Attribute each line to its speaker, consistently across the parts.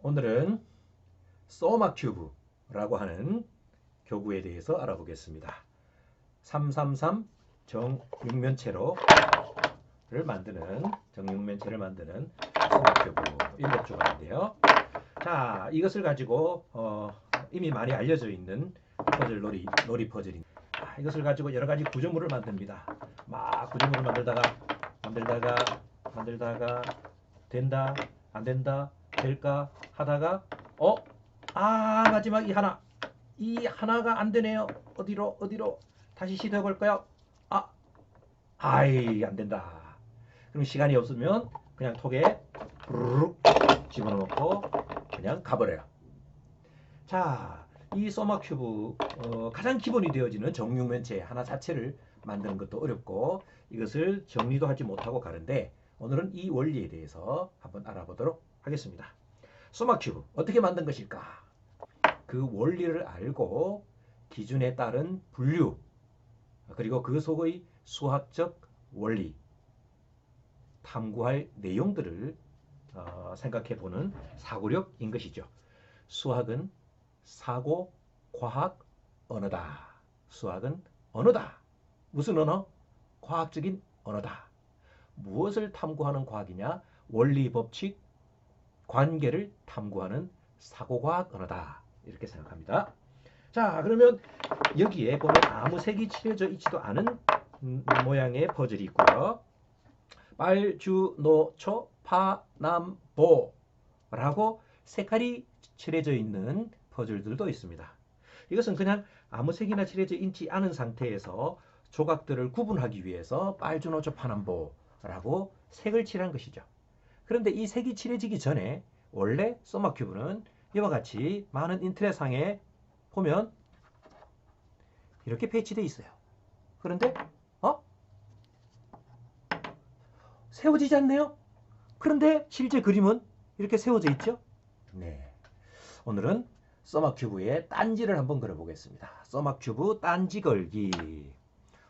Speaker 1: 오늘은 소마 큐브라고 하는 교구에 대해서 알아보겠습니다. 333 정육면체를 만드는 소마 큐브 7조각인데요. 자, 이것을 가지고 이미 많이 알려져 있는 퍼즐 놀이 퍼즐입니다. 이것을 가지고 여러 가지 구조물을 만듭니다. 막 구조물을 만들다가 된다, 안 된다, 될까 하다가 마지막 이 하나가 안 되네요. 어디로 다시 시도해 볼까요? 안 된다. 그럼 시간이 없으면 그냥 톡에 부르륵 집어넣고 그냥 가버려요. 자, 이 소마 큐브 가장 기본이 되어지는 정육면체 하나 자체를 만드는 것도 어렵고 이것을 정리도 하지 못하고 가는데 오늘은 이 원리에 대해서 한번 알아보도록 하겠습니다. 소마 큐브 어떻게 만든 것일까? 그 원리를 알고 기준에 따른 분류 그리고 그 속의 수학적 원리 탐구할 내용들을 생각해보는 사고력인 것이죠. 수학은 사고, 과학, 언어다. 수학은 언어다. 무슨 언어? 과학적인 언어다. 무엇을 탐구하는 과학이냐? 원리 법칙, 관계를 탐구하는 사고과학 언어다. 이렇게 생각합니다. 자, 그러면 여기에 보면 아무 색이 칠해져 있지도 않은 모양의 퍼즐이 있고요. 빨, 주, 노, 초, 파, 남, 보 라고 색깔이 칠해져 있는 퍼즐들도 있습니다. 이것은 그냥 아무 색이나 칠해져 있지 않은 상태에서 조각들을 구분하기 위해서 빨, 주, 노, 초, 파, 남, 보 라고 색을 칠한 것이죠. 그런데 이 색이 칠해지기 전에 원래 소마 큐브는 이와 같이 많은 인터넷상에 보면 이렇게 배치되어 있어요. 그런데 세워지지 않네요. 그런데 실제 그림은 이렇게 세워져 있죠. 네. 오늘은 소마 큐브의 딴지를 한번 그려보겠습니다. 소마 큐브 딴지 걸기.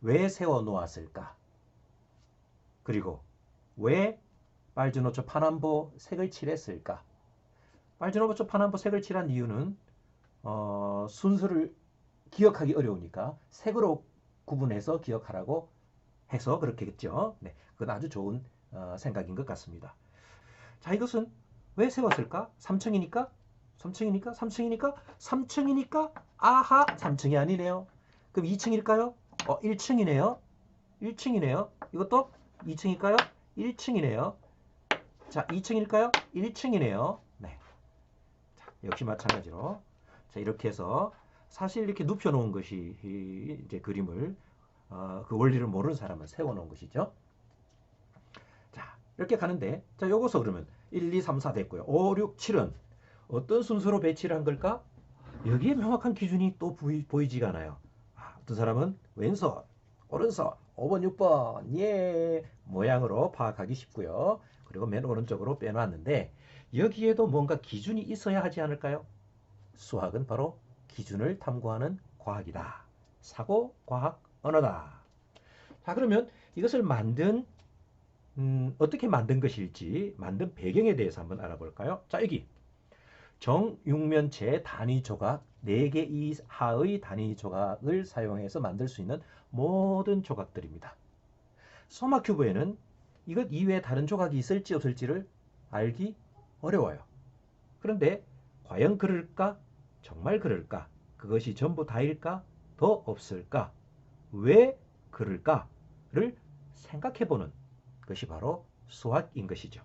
Speaker 1: 왜 세워 놓았을까? 그리고 왜 빨주노초 파남보 색을 칠했을까? 빨주노초 파남보 색을 칠한 이유는 순서를 기억하기 어려우니까 색으로 구분해서 기억하라고 해서 그렇겠죠. 네, 그건 아주 좋은 생각인 것 같습니다. 자, 이것은 왜 세웠을까? 3층이니까? 3층이니까? 3층이니까? 3층이니까? 아하! 3층이 아니네요. 그럼 2층일까요? 1층이네요. 1층이네요. 이것도 2층일까요? 1층이네요. 자, 2층일까요? 1층이네요. 네. 자, 역시 마찬가지로. 자, 이렇게 해서 사실 이렇게 눕혀놓은 것이 이제 그림을 그 원리를 모르는 사람은 세워놓은 것이죠. 자, 이렇게 가는데 자, 요거서 그러면 1, 2, 3, 4 됐고요. 5, 6, 7은 어떤 순서로 배치를 한 걸까? 여기에 명확한 기준이 또 보이지가 않아요. 어떤 사람은 왼손, 오른손, 5번, 6번 예 모양으로 파악하기 쉽고요. 그리고 맨 오른쪽으로 빼놨는데 여기에도 뭔가 기준이 있어야 하지 않을까요? 수학은 바로 기준을 탐구하는 과학이다. 사고, 과학, 언어다. 자, 그러면 이것을 어떻게 만든 것일지 만든 배경에 대해서 한번 알아볼까요? 자, 여기 정육면체 단위 조각 4개 이하의 단위 조각을 사용해서 만들 수 있는 모든 조각들입니다. 소마 큐브에는 이것 이외에 다른 조각이 있을지 없을지를 알기 어려워요. 그런데 과연 그럴까? 정말 그럴까? 그것이 전부 다일까? 더 없을까? 왜 그럴까를 생각해보는 것이 바로 수학인 것이죠.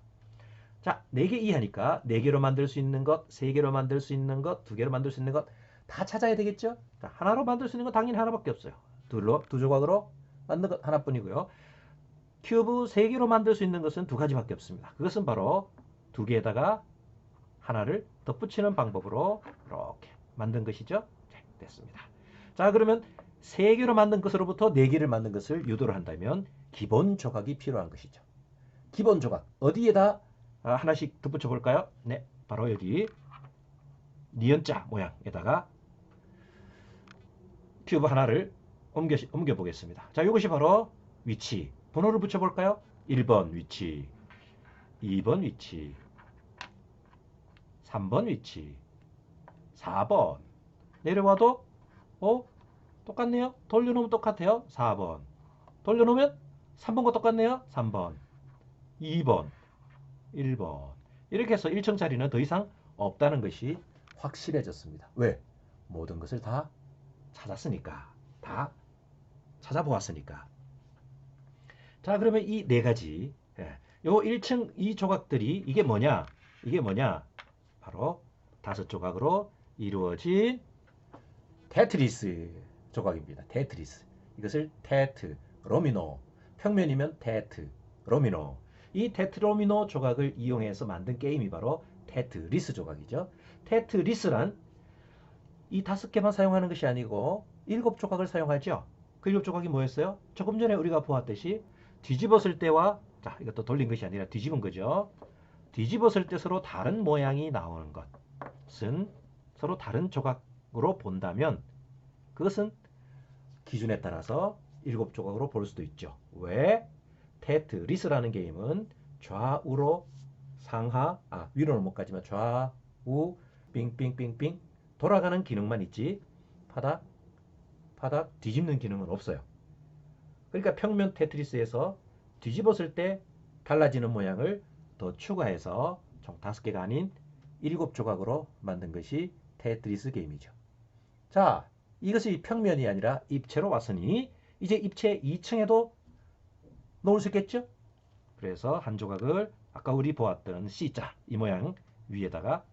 Speaker 1: 자, 4개 이하니까 4개로 만들 수 있는 것, 3개로 만들 수 있는 것, 2개로 만들 수 있는 것 다 찾아야 되겠죠? 자, 하나로 만들 수 있는 건 당연히 하나밖에 없어요. 두 조각으로 만든 것 하나뿐이고요. 큐브 3개로 만들 수 있는 것은 2가지밖에 없습니다. 그것은 바로 2개에다가 하나를 덧붙이는 방법으로 이렇게 만든 것이죠. 네, 됐습니다. 자, 그러면 3개로 만든 것으로부터 4개를 만든 것을 유도를 한다면 기본 조각이 필요한 것이죠. 기본 조각 어디에다 하나씩 덧붙여 볼까요? 네, 바로 여기 니은자 모양에다가 큐브 하나를 옮겨 보겠습니다. 자, 이것이 바로 위치. 번호를 붙여 볼까요? 1번 위치, 2번 위치, 3번 위치, 4번. 내려와도 똑같네요. 돌려놓으면 똑같아요. 4번. 돌려놓으면 3번과 똑같네요. 3번, 2번, 1번. 이렇게 해서 1층 자리는 더 이상 없다는 것이 확실해졌습니다. 왜? 모든 것을 다 찾았으니까. 다 찾아보았으니까. 자, 그러면 이 네 가지, 요 1층 이 조각들이 이게 뭐냐? 이게 뭐냐? 바로 5조각으로 이루어진 테트리스 조각입니다. 테트리스. 이것을 테트, 로미노, 평면이면 테트, 로미노. 이 테트로미노 조각을 이용해서 만든 게임이 바로 테트리스 조각이죠. 테트리스란 이 5개만 사용하는 것이 아니고 7조각을 사용하죠. 그 7조각이 뭐였어요? 조금 전에 우리가 보았듯이 뒤집었을 때와, 자, 이것도 돌린 것이 아니라 뒤집은 거죠. 뒤집었을 때 서로 다른 모양이 나오는 것은 서로 다른 조각으로 본다면 그것은 기준에 따라서 7조각으로 볼 수도 있죠. 왜? 테트리스라는 게임은 좌우로 위로는 못 가지만 좌우 빙빙빙빙 돌아가는 기능만 있지 파닥 뒤집는 기능은 없어요. 그러니까 평면 테트리스에서 뒤집었을 때 달라지는 모양을 더 추가해서 총 5개가 아닌 7조각으로 만든 것이 테트리스 게임이죠. 자, 이것이 평면이 아니라 입체로 왔으니 이제 입체 2층에도 놓을 수 있겠죠? 그래서 한 조각을 아까 우리 보았던 C자 이 모양 위에다가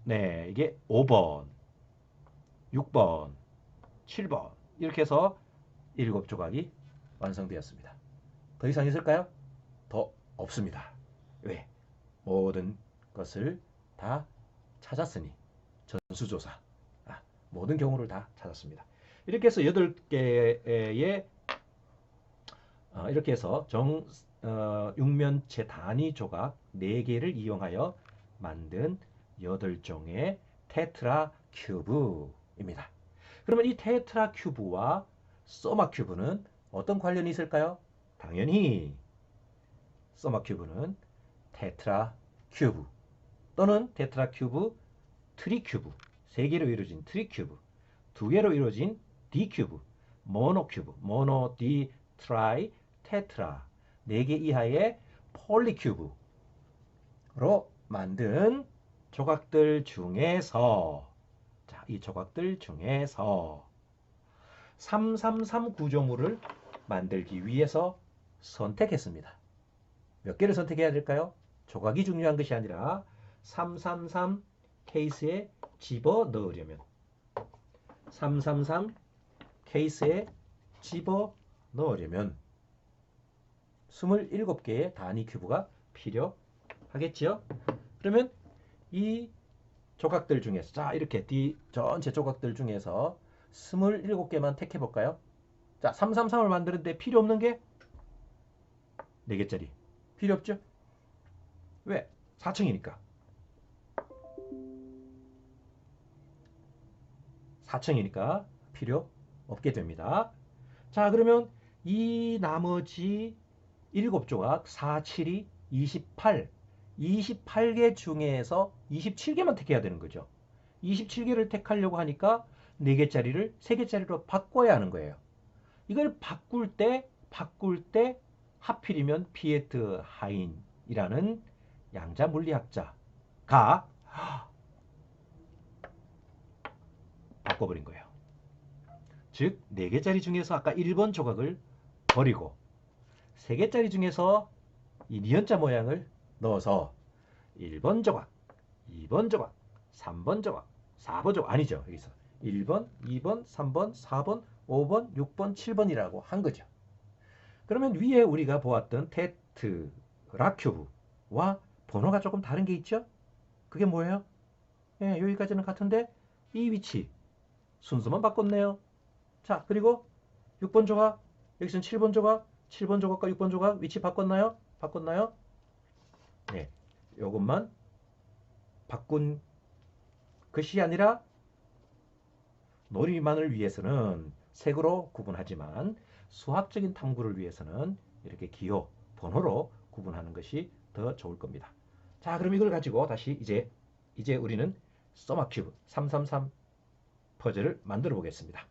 Speaker 1: 네, 이게 5번, 6번, 7번 이렇게 해서 7조각이 완성되었습니다. 더 이상 있을까요? 더 없습니다. 왜? 모든 것을 다 찾았으니 전수조사 모든 경우를 다 찾았습니다. 이렇게 해서 8개의 이렇게 해서 육면체 단위 조각 4개를 이용하여 만든 8종의 테트라 큐브입니다. 그러면 이 테트라 큐브와 소마 큐브는 어떤 관련이 있을까요? 당연히 소마 큐브는 테트라 큐브 또는 테트라 큐브 트리 큐브 3개로 이루어진 트리 큐브 2개로 이루어진 D 큐브 모노 큐브 모노 D 트라이 테트라 4개 이하의 폴리 큐브로 만든 조각들 중에서 자, 이 조각들 중에서 333 구조물을 만들기 위해서 선택했습니다. 몇 개를 선택해야 될까요? 조각이 중요한 것이 아니라 333 케이스에 집어 넣으려면 333 케이스에 집어 넣으려면 27개의 단위 큐브가 필요하겠죠. 그러면 이 조각들 중에서 자 이렇게 전체 조각들 중에서 27개만 택해 볼까요? 자 333을 만드는데 필요 없는 게 4개짜리 필요 없죠? 왜? 4층이니까 4층이니까 필요 없게 됩니다. 자 그러면 이 나머지 7조각 4, 7이 28 28개 중에서 27개만 택해야 되는 거죠. 27개를 택하려고 하니까 4개짜리를 3개짜리로 바꿔야 하는 거예요. 이걸 바꿀 때 하필이면 피에트 하인이라는 양자 물리학자가 바꿔버린 거예요. 즉 4개짜리 중에서 아까 1번 조각을 버리고 3개짜리 중에서 이 니은자 모양을 넣어서 1번 조각, 2번 조각, 3번 조각, 4번 조각 아니죠. 여기서 1번, 2번, 3번, 4번, 5번, 6번, 7번이라고 한 거죠. 그러면 위에 우리가 보았던 테트라큐브와 번호가 조금 다른 게 있죠? 그게 뭐예요? 예, 여기까지는 같은데 이 위치 순서만 바꿨네요. 자, 그리고 6번 조각, 여기서는 7번 조각, 7번 조각과 6번 조각 위치 바꿨나요? 바꿨나요? 네, 이것만 바꾼 것이 아니라 놀이만을 위해서는 색으로 구분하지만 수학적인 탐구를 위해서는 이렇게 기호, 번호로 구분하는 것이 더 좋을 겁니다. 자, 그럼 이걸 가지고 다시 이제 우리는 써마 큐브 333 퍼즐을 만들어 보겠습니다.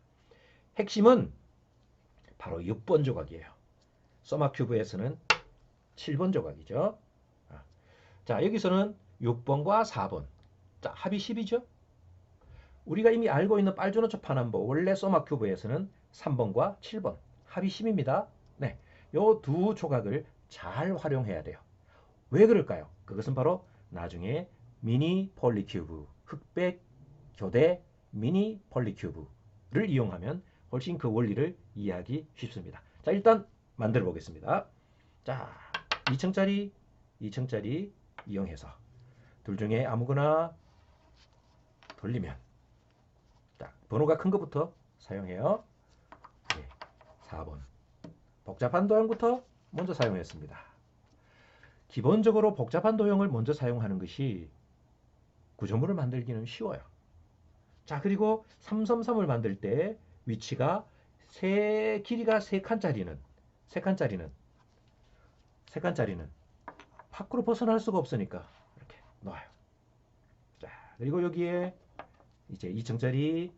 Speaker 1: 핵심은 바로 6번 조각이에요. 써마 큐브에서는 7번 조각이죠. 자, 여기서는 6번과 4번. 자, 합이 10이죠. 우리가 이미 알고 있는 빨주노초 파남보 원래 써마 큐브에서는 3번과 7번 합이 10입니다. 네, 요 두 조각을 잘 활용해야 돼요. 왜 그럴까요? 그것은 바로 나중에 미니 폴리큐브, 흑백 교대 미니 폴리큐브를 이용하면 훨씬 그 원리를 이해하기 쉽습니다. 자, 일단 만들어 보겠습니다. 자, 2층짜리 이용해서 둘 중에 아무거나 돌리면, 자, 번호가 큰 것부터 사용해요. 네, 4번. 복잡한 도형부터 먼저 사용했습니다. 기본적으로 복잡한 도형을 먼저 사용하는 것이 구조물을 만들기는 쉬워요. 자, 그리고 333을 만들 때 위치가 길이가 3칸짜리는 밖으로 벗어날 수가 없으니까 이렇게 놓아요. 자, 그리고 여기에 이제 2층짜리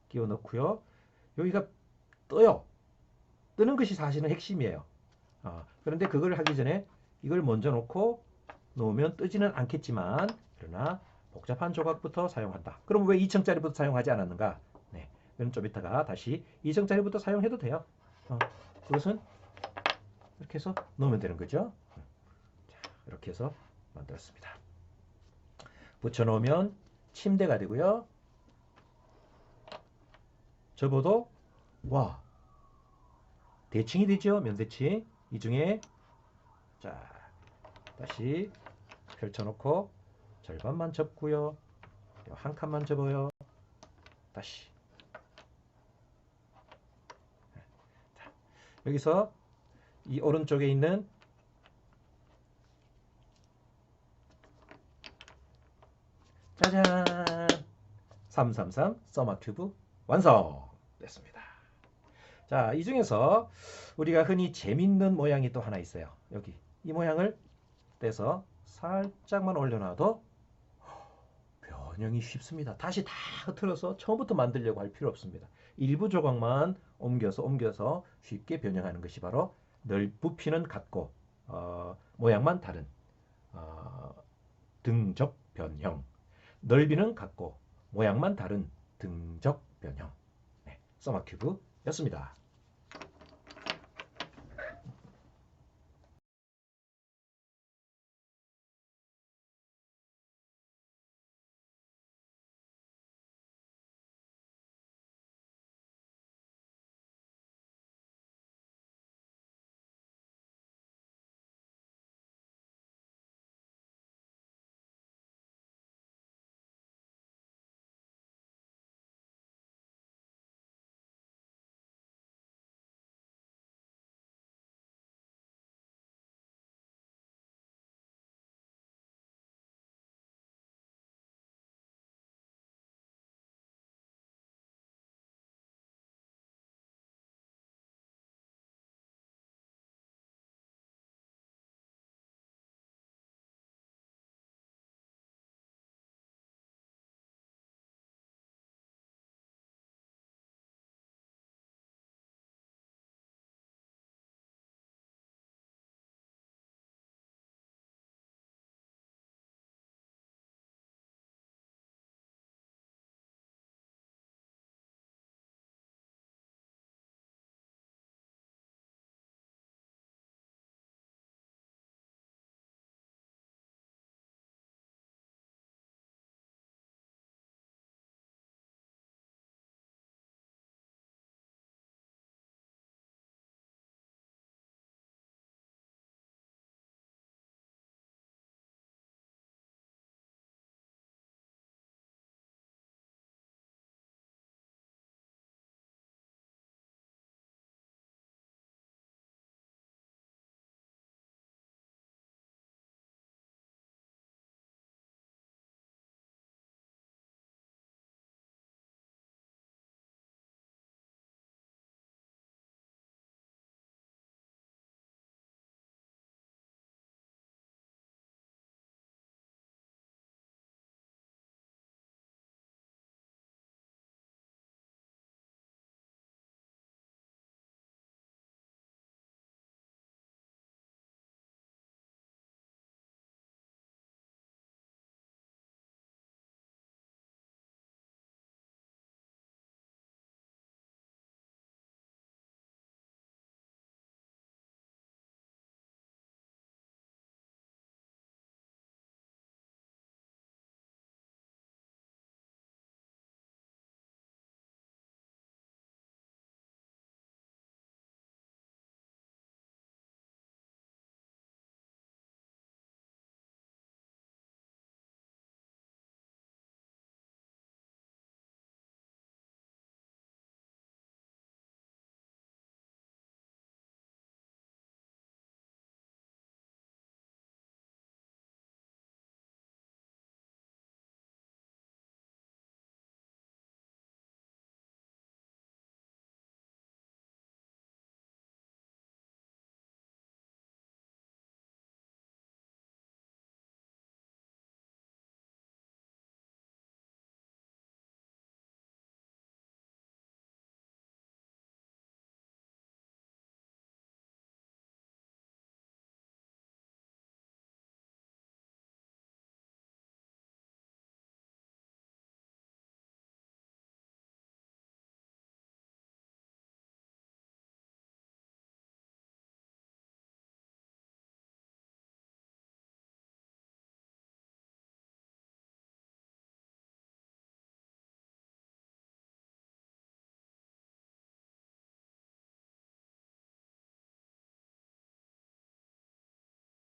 Speaker 1: 끼워 넣고요. 여기가 떠요. 뜨는 것이 사실은 핵심이에요. 그런데 그걸 하기 전에 이걸 먼저 놓으면 뜨지는 않겠지만, 그러나 복잡한 조각부터 사용한다. 그럼 왜 2층짜리부터 사용하지 않았는가? 네, 그럼 좀 이따가 다시 2층짜리부터 사용해도 돼요. 그것은 이렇게 해서 넣으면 되는 거죠. 자, 이렇게 해서 만들었습니다. 붙여놓으면 침대가 되고요. 접어도 와, 대칭이 되죠. 면대칭. 이 중에 자, 다시 펼쳐놓고 절반만 접고요. 한 칸만 접어요. 다시. 자, 여기서 이 오른쪽에 있는 짜잔 333 써마 큐브 완성 됐습니다. 자, 이 중에서 우리가 흔히 재밌는 모양이 또 하나 있어요. 여기 이 모양을 떼서 살짝만 올려놔도 변형이 쉽습니다. 다시 다 흐트러서 처음부터 만들려고 할 필요 없습니다. 일부 조각만 옮겨서 쉽게 변형하는 것이 바로 부피는 같고 모양만 다른 등적 변형, 넓이는 같고 모양만 다른 등적 변형, 네, 써마 큐브였습니다.